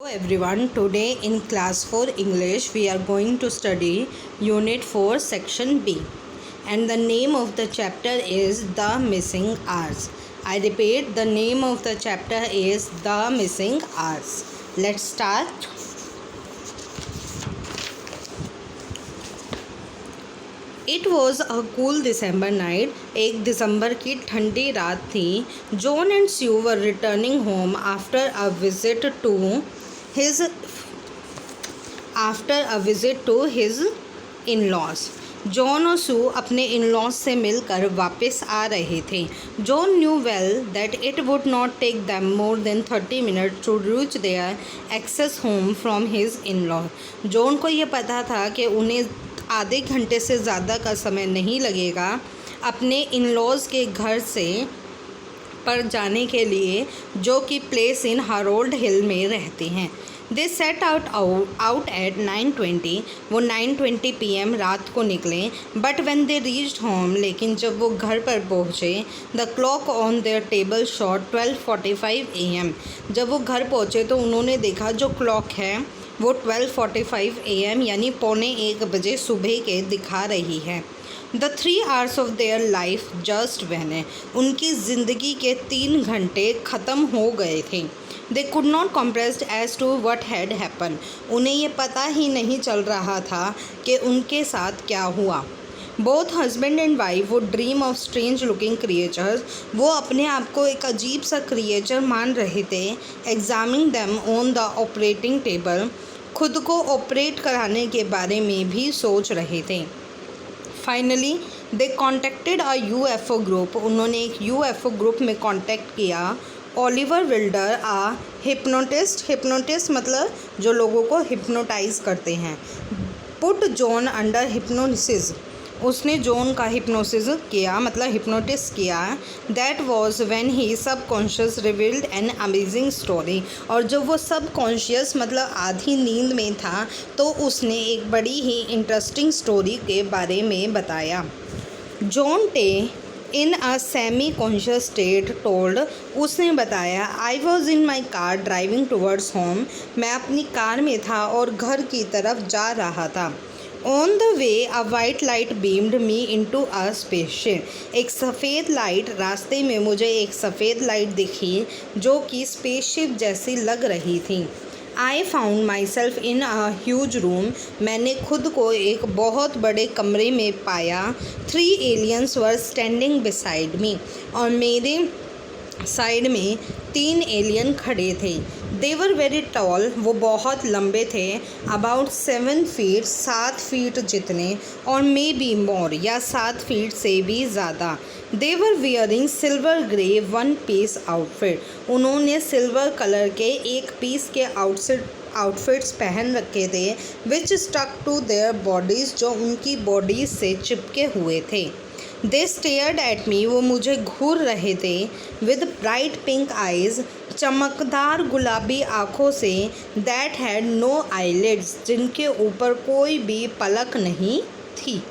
Everyone, today in class 4 English we are going to study unit 4 section B, and the name of the chapter is The Missing Hours. I repeat, the name of the chapter is The Missing Hours. Let's start. It was a cool December night. एक दिसंबर की ठंडी रात थी. John and Sue were returning home after a visit to his in-laws. John और सू अपने in-laws से मिलकर वापस आ रहे थे. John knew well that it would not take them more than 30 minutes to reach their access home from his in-law. John को ये पता था कि उन्हें आधे घंटे से ज़्यादा का समय नहीं लगेगा अपने इन-लॉज के घर से पर जाने के लिए, जो कि प्लेस इन हरोल्ड हिल में रहते हैं. दे सेट आउट एट 9:20. वो 9:20 PM रात को निकले. But when they reached home, लेकिन जब वो घर पर पहुँचे, the clock on their table shot 12:45 AM. जब वो घर पहुँचे तो उन्होंने देखा जो क्लॉक है वो 12:45 AM यानी 1:45 बजे सुबह के दिखा रही है. The 3 hours of their life just vanished. उनकी ज़िंदगी के 3 घंटे ख़त्म हो गए थे. They could not comprehend as to what had happened. उन्हें ये पता ही नहीं चल रहा था कि उनके साथ क्या हुआ. Both husband and wife would dream of strange looking creatures. वो अपने आप को एक अजीब सा क्रिएचर मान रहे थे. Examining them on the operating table. खुद को ऑपरेट कराने के बारे में भी सोच रहे थे. Finally they contacted a UFO group. उन्होंने एक UFO ग्रुप में कॉन्टेक्ट किया. ओलिवर विल्डर आ हिप्नोटिस्ट मतलब जो लोगों को हिप्नोटाइज करते हैं. Put John under hypnosis. उसने जॉन का हिप्नोसिस किया मतलब हिप्नोटिस्ट किया. That was when he subconscious revealed an amazing story. और जब वो सबकॉन्शियस मतलब आधी नींद में था तो उसने एक बड़ी ही इंटरेस्टिंग स्टोरी के बारे में बताया. John they in a semi conscious state told. उसने बताया, I was in my car driving towards home. मैं अपनी कार में था और घर की तरफ जा रहा था. On the way a white light beamed me into a spaceship. एक सफ़ेद लाइट रास्ते में मुझे एक सफ़ेद लाइट दिखी जो कि स्पेसशिप जैसी लग रही थी. I found my self in a huge room. मैंने खुद को एक बहुत बड़े कमरे में पाया. 3 aliens were standing beside me. और मेरे साइड में 3 एलियन खड़े थे. दे वर वेरी टॉल. वो बहुत लंबे थे. अबाउट 7 फीट 7 फीट जितने, और मे बी मोर या 7 फीट से भी ज़्यादा. They were wearing silver grey 1 piece outfit. उन्होंने सिल्वर कलर के एक पीस के आउटफिट्स पहन रखे थे. Which stuck to their bodies. जो उनकी बॉडीज़ से चिपके हुए थे. They stared at me. वो मुझे घूर रहे थे. With bright pink eyes. चमकदार गुलाबी आँखों से. That had no eyelids. जिनके ऊपर कोई भी पलक नहीं थी.